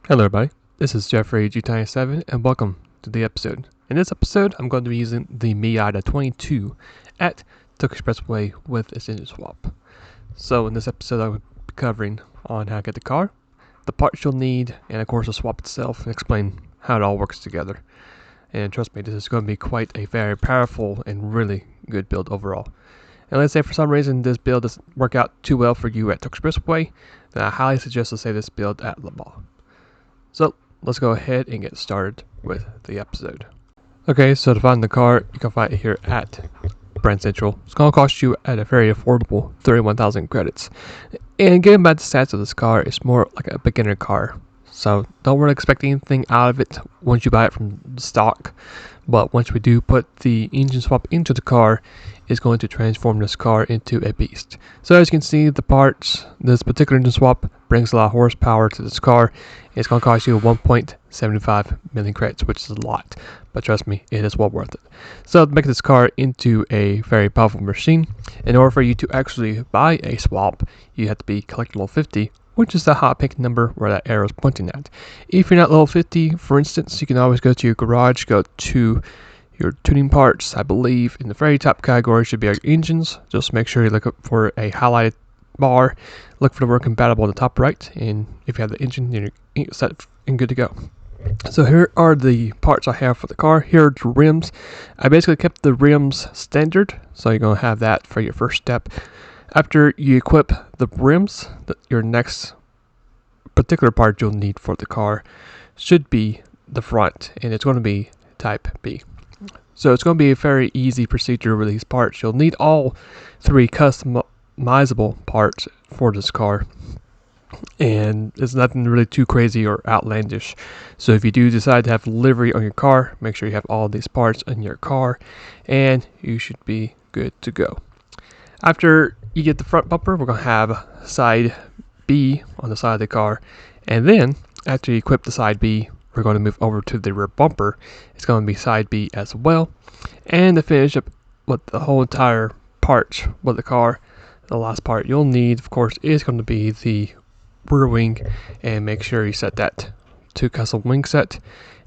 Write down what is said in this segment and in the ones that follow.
Hello everybody, this is Jeffrey GT7 and welcome to the episode. In this episode, I'm going to be using the Miata 22 at Tokyo Expressway with its engine swap. So in this episode, I'll be covering on how to get the car, the parts you'll need, and of course the swap itself, and explain how it all works together. And trust me, this is going to be quite a very powerful and really good build overall. And let's say for some reason this build doesn't work out too well for you at Tokyo Expressway, then I highly suggest to save this build at Le Mans. So let's go ahead and get started with the episode. Okay, so to find the car, you can find it here at Brand Central. It's going to cost you at a very affordable 31,000 credits. And given by the stats of this car, it's more like a beginner car. So don't really expect anything out of it once you buy it from stock. But once we do put the engine swap into the car, it's going to transform this car into a beast. So as you can see, the parts, this particular engine swap brings a lot of horsepower to this car. It's going to cost you 1.75 million credits, which is a lot. But trust me, it is well worth it. So to make this car into a very powerful machine, in order for you to actually buy a swap, you have to be collector level 50, which is the hot pink number where that arrow is pointing at. If you're not level 50, for instance, you can always go to your garage, go to your tuning parts. I believe in the very top category should be our engines. Just make sure you look up for a highlighted bar, look for the word compatible on the top right, and if you have the engine, then you're set and good to go. So here are the parts I have for the car. Here are the rims. I basically kept the rims standard, so you're going to have that for your first step. After you equip the rims, your next particular part you'll need for the car should be the front, and it's going to be type B. So it's going to be a very easy procedure with these parts. You'll need all three customizable parts for this car, and it's nothing really too crazy or outlandish. So if you do decide to have livery on your car, make sure you have all these parts in your car, and you should be good to go. After you get the front bumper, we're going to have side B on the side of the car, and then after you equip the side B, we're going to move over to the rear bumper. It's going to be side B as well. And to finish up with the whole entire part with the car, the last part you'll need, of course, is going to be the rear wing, and make sure you set that to custom wing set,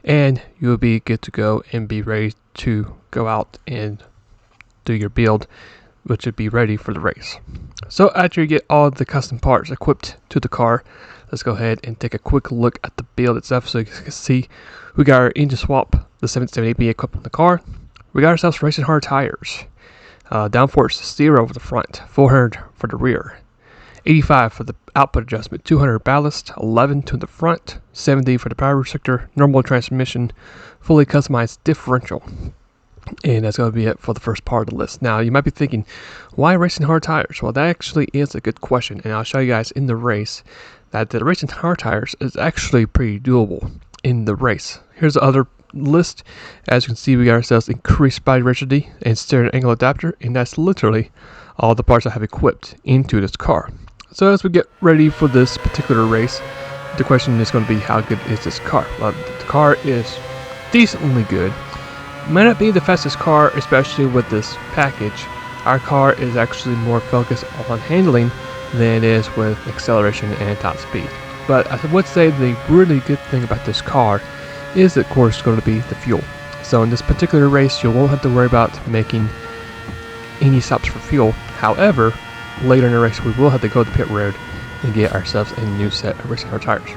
and you'll be good to go and be ready to go out and do your build, which would be ready for the race. So after you get all the custom parts equipped to the car, let's go ahead and take a quick look at the build itself. So you can see we got our engine swap, the 778B equipped on the car. We got ourselves racing hard tires. Downforce 0 for the front, 400 for the rear, 85 for the output adjustment, 200 ballast, 11 to the front, 70 for the power restrictor, normal transmission, fully customized differential. And that's going to be it for the first part of the list. Now, you might be thinking, why racing hard tires? Well, that actually is a good question, and I'll show you guys in the race that the racing hard tires is actually pretty doable in the race. Here's the other list. As you can see, we got ourselves increased body rigidity and steering angle adapter, and that's literally all the parts I have equipped into this car. So as we get ready for this particular race, the question is going to be, how good is this car? Well, the car is decently good. Might not be the fastest car, especially with this package. Our car is actually more focused on handling than it is with acceleration and top speed. But I would say the really good thing about this car is, of course, going to be the fuel. So in this particular race, you won't have to worry about making any stops for fuel. However, later in the race, we will have to go to the pit road and get ourselves a new set of racing car tires.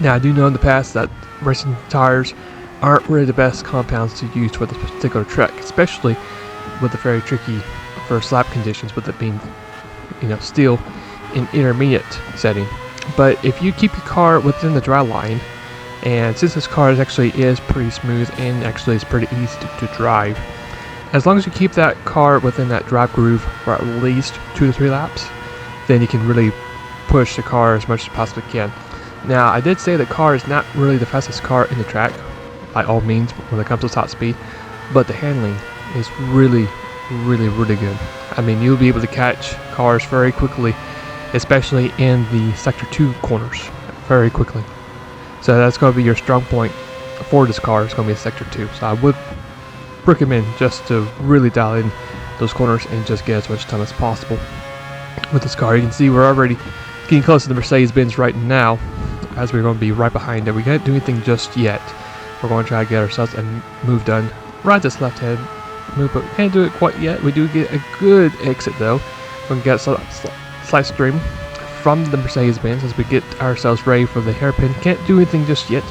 Now, I do know in the past that racing tires aren't really the best compounds to use for this particular track, especially with the very tricky first lap conditions, with it being, still in intermediate setting. But if you keep your car within the dry line, and since this car is pretty smooth and actually is pretty easy to drive, as long as you keep that car within that drive groove for at least 2 to 3 laps, then you can really push the car as much as you possibly can. Now, I did say the car is not really the fastest car in the track, by all means, when it comes to top speed, but the handling is really, really, really good. I mean, you'll be able to catch cars very quickly, especially in the Sector 2 corners, very quickly. So that's going to be your strong point for this car. It's going to be a Sector 2. So I would recommend just to really dial in those corners and just get as much time as possible with this car. You can see we're already getting close to the Mercedes-Benz right now. as we're going to be right behind it. We can't do anything just yet. We're going to try to get ourselves a move done right this left hand move, but we can't do it quite yet. We do get a good exit though. We're going to get a slight stream from the Mercedes-Benz as we get ourselves ready for the hairpin. Can't do anything just yet.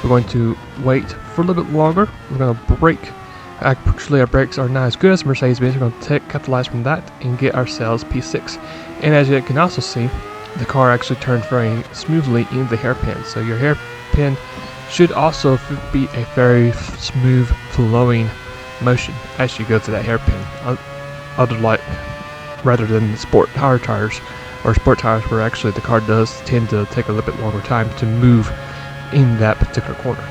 We're going to wait for a little bit longer. We're going to brake. Actually, our brakes are not as good as Mercedes-Benz. We're going to capitalize from that and get ourselves P6. And as you can also see, the car actually turned very smoothly in the hairpin. So your hairpin should also be a very smooth flowing motion as you go to that hairpin. Rather than sport power tires or sport tires, where actually the car does tend to take a little bit longer time to move in that particular corner.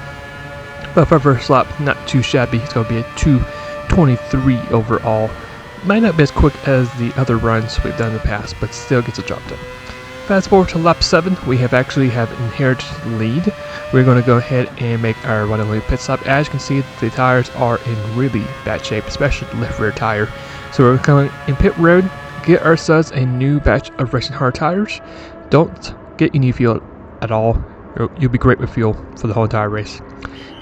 But for first lap, not too shabby. It's going to be a 2:23 overall. Might not be as quick as the other runs we've done in the past, but still gets a job done. Fast forward to lap 7, we have inherited the lead. We're going to go ahead and make our run away pit stop. As you can see, the tires are in really bad shape, especially the left rear tire. So we're coming in pit road, get ourselves a new batch of racing hard tires. Don't get any fuel at all. You'll be great with fuel for the whole entire race.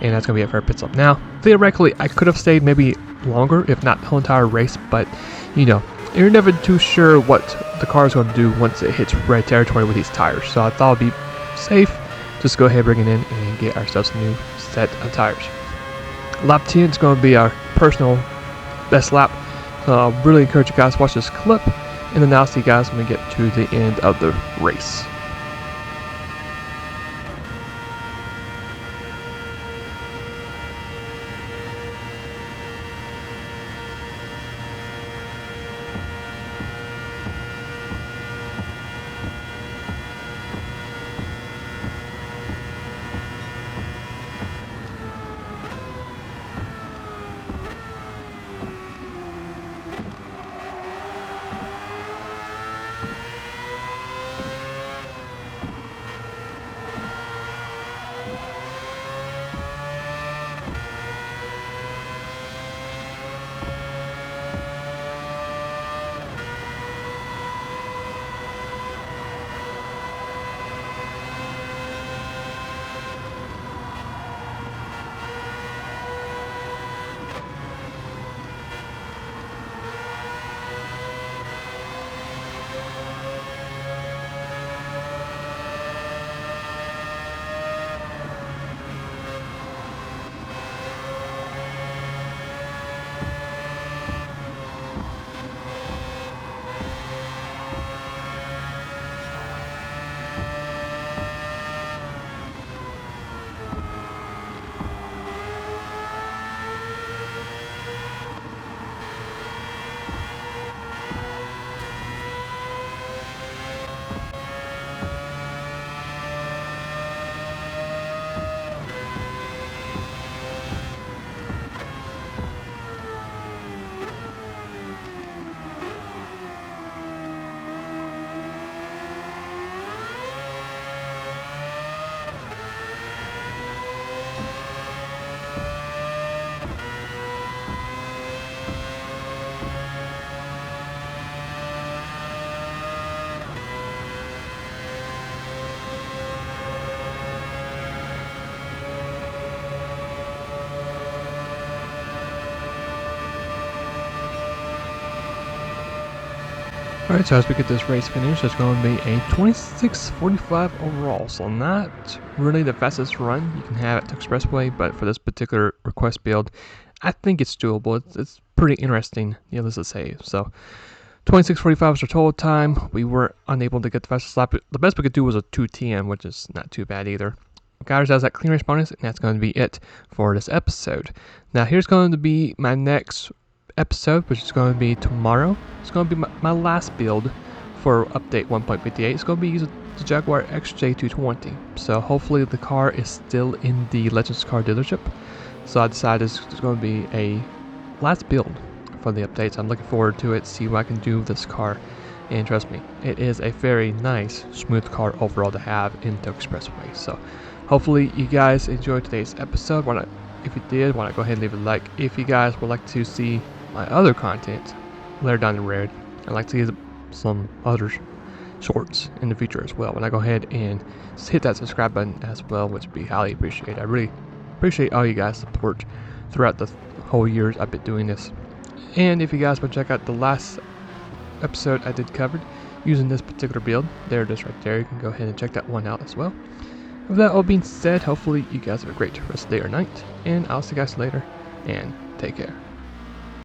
And that's going to be it for our pit stop. Now, theoretically, I could have stayed maybe longer, if not the whole entire race, but, you know, you're never too sure what the car is going to do once it hits red territory with these tires. So I thought it would be safe, just go ahead, bring it in, and get ourselves a new set of tires. Lap 10 is going to be our personal best lap. So I really encourage you guys to watch this clip, and then I'll see you guys when we get to the end of the race. Alright, so as we get this race finished, it's going to be a 26:45 overall. So not really the fastest run you can have at Tokyo Expressway, but for this particular request build, I think it's doable. It's pretty interesting, needless to say. So 26:45 was our total time. We were unable to get the fastest lap. The best we could do was a 2:10, which is not too bad either. Got ourselves that clearance bonus, and that's going to be it for this episode. Now here's going to be my next episode, which is going to be tomorrow. It's going to be my last build for update 1.58. It's going to be using the Jaguar XJ220. So hopefully the car is still in the Legends car dealership. So I decided it's going to be a last build for the updates. I'm looking forward to it, see what I can do with this car. And trust me, it is a very nice, smooth car overall to have in Tokyo Expressway. So hopefully you guys enjoyed today's episode. If you did, why not go ahead and leave a like. If you guys would like to see my other content later down the road, I'd like to see some other shorts in the future as well. When I go ahead and hit that subscribe button as well, which would be highly appreciated. I really appreciate all you guys' support throughout the whole years I've been doing this. And if you guys want to check out the last episode I did covered using this particular build, there it is right there. You can go ahead and check that one out as well. With that all being said, hopefully you guys have a great rest of the day or night, and I'll see you guys later, and take care.